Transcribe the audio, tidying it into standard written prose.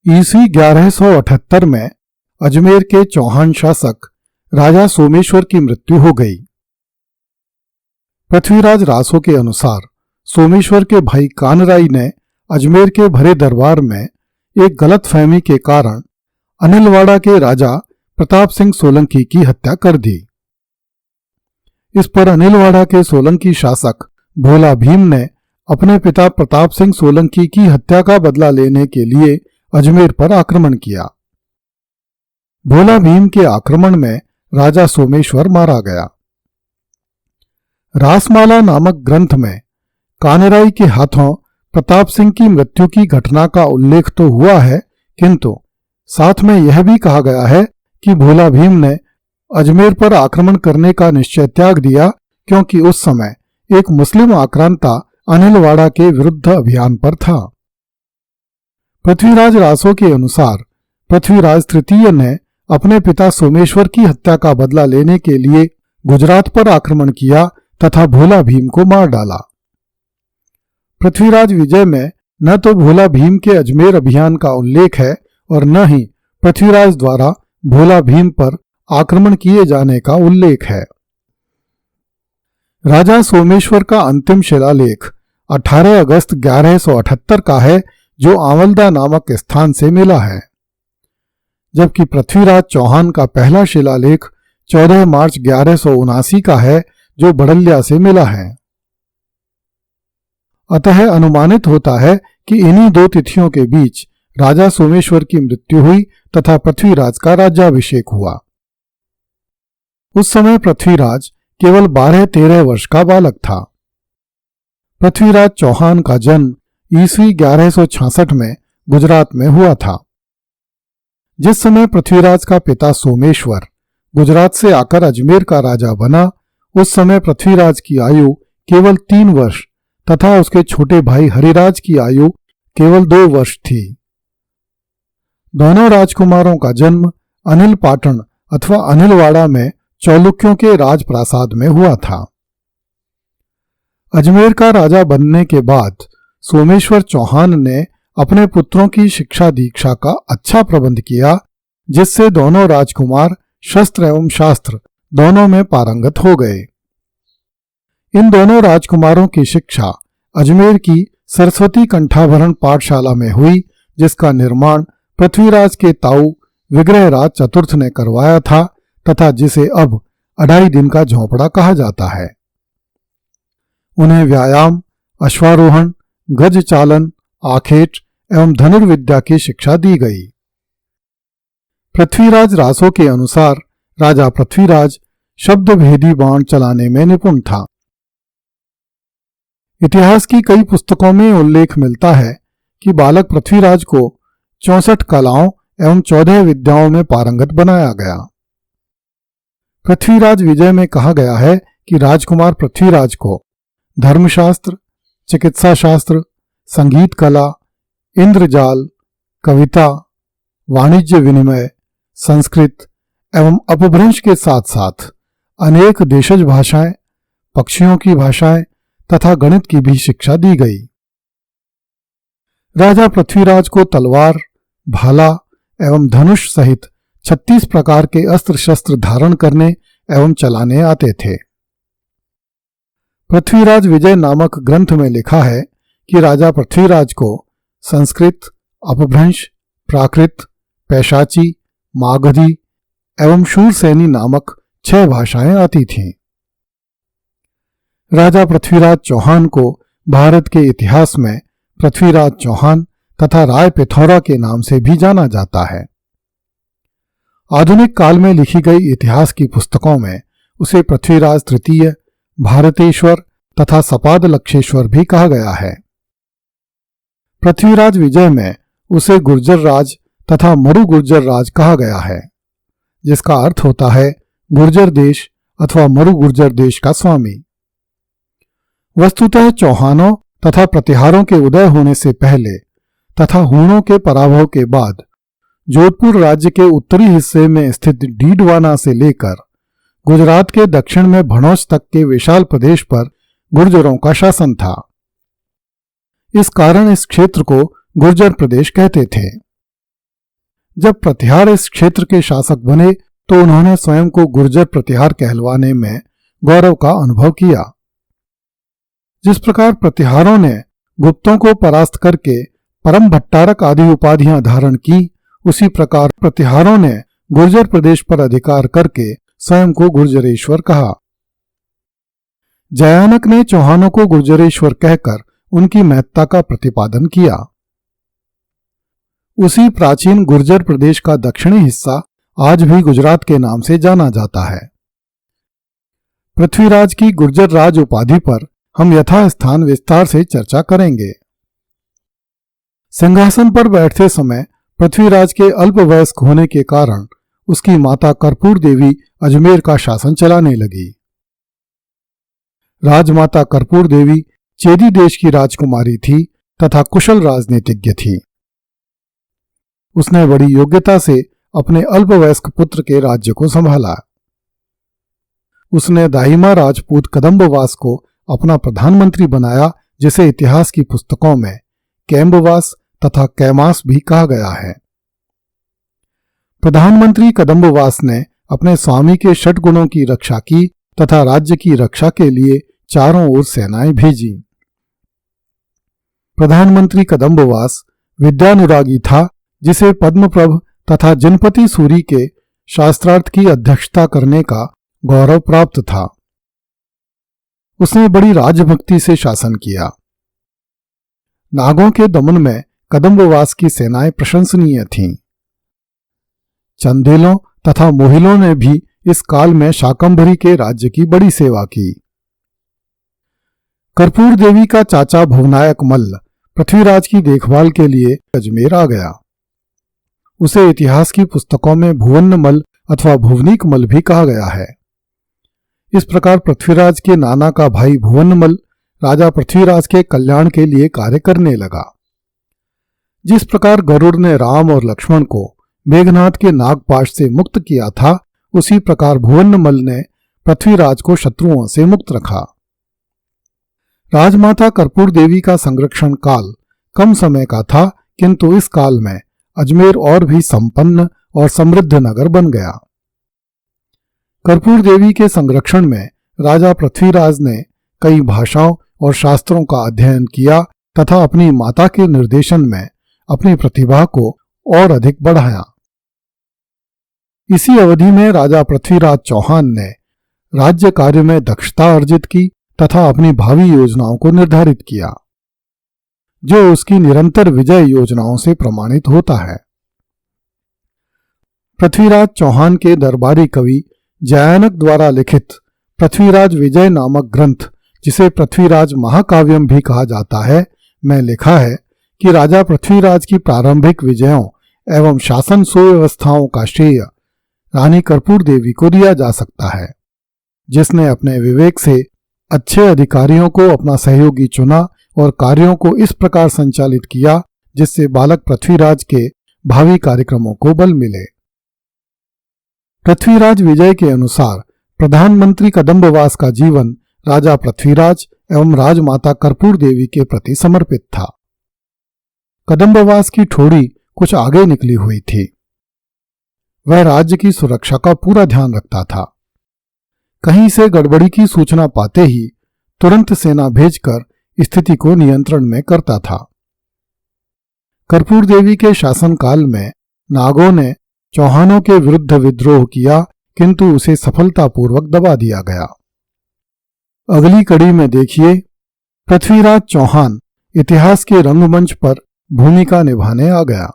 ईस्वी 1178 में अजमेर के चौहान शासक राजा सोमेश्वर की मृत्यु हो गई। पृथ्वीराज रासो के अनुसार सोमेश्वर के भाई कानराई ने अजमेर के भरे दरबार में एक गलतफहमी के कारण अनिलवाड़ा के राजा प्रताप सिंह सोलंकी की हत्या कर दी। इस पर अनिलवाड़ा के सोलंकी शासक भोला भीम ने अपने पिता प्रताप सिंह सोलंकी की हत्या का बदला लेने के लिए अजमेर पर आक्रमण किया। भोला भीम के आक्रमण में राजा सोमेश्वर मारा गया। रासमाला नामक ग्रंथ में कानराई के हाथों प्रताप सिंह की मृत्यु की घटना का उल्लेख तो हुआ है, किंतु साथ में यह भी कहा गया है कि भोला भीम ने अजमेर पर आक्रमण करने का निश्चय त्याग दिया, क्योंकि उस समय एक मुस्लिम आक्रांता अनिलवाड़ा के विरुद्ध अभियान पर था। पृथ्वीराज रासो के अनुसार पृथ्वीराज तृतीय ने अपने पिता सोमेश्वर की हत्या का बदला लेने के लिए गुजरात पर आक्रमण किया तथा भोला भीम को मार डाला। पृथ्वीराज विजय में न तो भोला भीम के अजमेर अभियान का उल्लेख है और न ही पृथ्वीराज द्वारा भोला भीम पर आक्रमण किए जाने का उल्लेख है। राजा सोमेश्वर का अंतिम शिलालेख 18 अगस्त 1178 का है, जो आंवलदा नामक स्थान से मिला है, जबकि पृथ्वीराज चौहान का पहला शिलालेख 14 मार्च 1179 का है, जो बड़ल्या से मिला है। अतः अनुमानित होता है कि इन्हीं दो तिथियों के बीच राजा सोमेश्वर की मृत्यु हुई तथा पृथ्वीराज का राज्याभिषेक हुआ। उस समय पृथ्वीराज केवल 12-13 वर्ष का बालक था। पृथ्वीराज चौहान का जन्म ईस्वी 1166 में गुजरात में हुआ था। जिस समय पृथ्वीराज का पिता सोमेश्वर गुजरात से आकर अजमेर का राजा बना, उस समय पृथ्वीराज की आयु केवल 3 वर्ष तथा उसके छोटे भाई हरिराज की आयु केवल 2 वर्ष थी। दोनों राजकुमारों का जन्म अनिल पाटन अथवा अनिलवाड़ा में चौलुक्यों के राजप्रासाद में हुआ था। अजमेर का राजा बनने के बाद सोमेश्वर चौहान ने अपने पुत्रों की शिक्षा दीक्षा का अच्छा प्रबंध किया, जिससे दोनों राजकुमार शस्त्र एवं शास्त्र दोनों में पारंगत हो गए। इन दोनों राजकुमारों की शिक्षा अजमेर की सरस्वती कंठाभरण पाठशाला में हुई, जिसका निर्माण पृथ्वीराज के ताऊ विग्रहराज चतुर्थ ने करवाया था तथा जिसे अब अढ़ाई दिन का झोंपड़ा कहा जाता है। उन्हें व्यायाम, अश्वारोहण, गज चालन, आखेट एवं धनुर्विद्या की शिक्षा दी गई। पृथ्वीराज रासो के अनुसार राजा पृथ्वीराज शब्दभेदी बाण चलाने में निपुण था। इतिहास की कई पुस्तकों में उल्लेख मिलता है कि बालक पृथ्वीराज को 64 कलाओं एवं 14 विद्याओं में पारंगत बनाया गया। पृथ्वीराज विजय में कहा गया है कि राजकुमार पृथ्वीराज को धर्मशास्त्र, चिकित्सा शास्त्र, संगीत कला, इंद्रजाल, कविता, वाणिज्य विनिमय, संस्कृत एवं अपभ्रंश के साथ साथ अनेक देशज भाषाएं, पक्षियों की भाषाएं तथा गणित की भी शिक्षा दी गई। राजा पृथ्वीराज को तलवार, भाला एवं धनुष सहित 36 प्रकार के अस्त्र शस्त्र धारण करने एवं चलाने आते थे। पृथ्वीराज विजय नामक ग्रंथ में लिखा है कि राजा पृथ्वीराज को संस्कृत, अपभ्रंश, प्राकृत, पैशाची, मागधी एवं शूरसेनी नामक 6 भाषाएं आती थीं। राजा पृथ्वीराज चौहान को भारत के इतिहास में पृथ्वीराज चौहान तथा राय पिथौरा के नाम से भी जाना जाता है। आधुनिक काल में लिखी गई इतिहास की पुस्तकों में उसे पृथ्वीराज तृतीय, भारतेश्वर तथा सपाद लक्षेश्वर भी कहा गया है। पृथ्वीराज विजय में उसे गुर्जर राज तथा मरु गुर्जर राज कहा गया है, जिसका अर्थ होता है गुर्जर देश अथवा मरु गुर्जर देश का स्वामी। वस्तुतः चौहानों तथा प्रतिहारों के उदय होने से पहले तथा हूणों के पराभव के बाद जोधपुर राज्य के उत्तरी हिस्से में स्थित डीडवाना से लेकर गुजरात के दक्षिण में भणोच तक के विशाल प्रदेश पर गुर्जरों का शासन था। इस कारण इस क्षेत्र को गुर्जर प्रदेश कहते थे। जब प्रतिहार इस क्षेत्र के शासक बने तो उन्होंने स्वयं को गुर्जर प्रतिहार कहलवाने में गौरव का अनुभव किया। जिस प्रकार प्रतिहारों ने गुप्तों को परास्त करके परम भट्टारक आदि उपाधियां धारण की, उसी प्रकार प्रतिहारों ने गुर्जर प्रदेश पर अधिकार करके स्वयं को गुर्जरेश्वर कहा। जयानक ने चौहानों को गुर्जरेश्वर कहकर उनकी महत्ता का प्रतिपादन किया। उसी प्राचीन गुर्जर प्रदेश का दक्षिणी हिस्सा आज भी गुजरात के नाम से जाना जाता है। पृथ्वीराज की गुर्जर राज उपाधि पर हम यथास्थान विस्तार से चर्चा करेंगे। सिंहासन पर बैठते समय पृथ्वीराज के अल्पवयस्क होने के कारण उसकी माता कर्पूर देवी अजमेर का शासन चलाने लगी। राजमाता कर्पूर देवी चेदी देश की राजकुमारी थी तथा कुशल राजनीतिज्ञ थी। उसने बड़ी योग्यता से अपने अल्पवयस्क पुत्र के राज्य को संभाला। उसने दाहिमा राजपूत कदम्बवास को अपना प्रधानमंत्री बनाया, जिसे इतिहास की पुस्तकों में कैम्बवास तथा कैमास भी कहा गया है। प्रधानमंत्री कदम्बवास ने अपने स्वामी के षट गुणों की रक्षा की तथा राज्य की रक्षा के लिए चारों ओर सेनाएं भेजी। प्रधानमंत्री कदम्बवास विद्यानुरागी था, जिसे पद्मप्रभ तथा जनपति सूरी के शास्त्रार्थ की अध्यक्षता करने का गौरव प्राप्त था। उसने बड़ी राजभक्ति से शासन किया। नागों के दमन में कदम्बवास की सेनाएं प्रशंसनीय थीं। चंदेलों तथा मोहिलों ने भी इस काल में शाकंभरी के राज्य की बड़ी सेवा की। कर्पूर देवी का चाचा भुवनायक मल्ल पृथ्वीराज की देखभाल के लिए अजमेर आ गया। उसे इतिहास की पुस्तकों में भुवन्नमल अथवा भुवनीक मल भी कहा गया है। इस प्रकार पृथ्वीराज के नाना का भाई भुवन्नमल राजा पृथ्वीराज के कल्याण के लिए कार्य करने लगा। जिस प्रकार गरुड़ ने राम और लक्ष्मण को मेघनाथ के नागपाश से मुक्त किया था, उसी प्रकार भुवन्नमल ने पृथ्वीराज को शत्रुओं से मुक्त रखा। राजमाता कर्पूर देवी का संरक्षण काल कम समय का था, किंतु इस काल में अजमेर और भी संपन्न और समृद्ध नगर बन गया। कर्पूर देवी के संरक्षण में राजा पृथ्वीराज ने कई भाषाओं और शास्त्रों का अध्ययन किया तथा अपनी माता के निर्देशन में अपनी प्रतिभा को और अधिक बढ़ाया। इसी अवधि में राजा पृथ्वीराज चौहान ने राज्य कार्य में दक्षता अर्जित की तथा अपनी भावी योजनाओं को निर्धारित किया, जो उसकी निरंतर विजय योजनाओं से प्रमाणित होता है। पृथ्वीराज चौहान के दरबारी कवि जयानक द्वारा लिखित पृथ्वीराज विजय नामक ग्रंथ, जिसे पृथ्वीराज महाकाव्यम भी कहा जाता है, में लिखा है कि राजा पृथ्वीराज की प्रारंभिक विजयों एवं शासन सुव्यवस्थाओं का श्रेय रानी कर्पूर देवी को दिया जा सकता है, जिसने अपने विवेक से अच्छे अधिकारियों को अपना सहयोगी चुना और कार्यों को इस प्रकार संचालित किया जिससे बालक पृथ्वीराज के भावी कार्यक्रमों को बल मिले। पृथ्वीराज विजय के अनुसार प्रधानमंत्री कदम्बवास का जीवन राजा पृथ्वीराज एवं राजमाता कर्पूर देवी के प्रति समर्पित था। कदम्बवास की ठोड़ी कुछ आगे निकली हुई थी। वह राज्य की सुरक्षा का पूरा ध्यान रखता था। कहीं से गड़बड़ी की सूचना पाते ही तुरंत सेना भेजकर स्थिति को नियंत्रण में करता था। कर्पूर देवी के शासनकाल में नागों ने चौहानों के विरुद्ध विद्रोह किया, किंतु उसे सफलतापूर्वक दबा दिया गया। अगली कड़ी में देखिए, पृथ्वीराज चौहान इतिहास के रंगमंच पर भूमिका निभाने आ गया।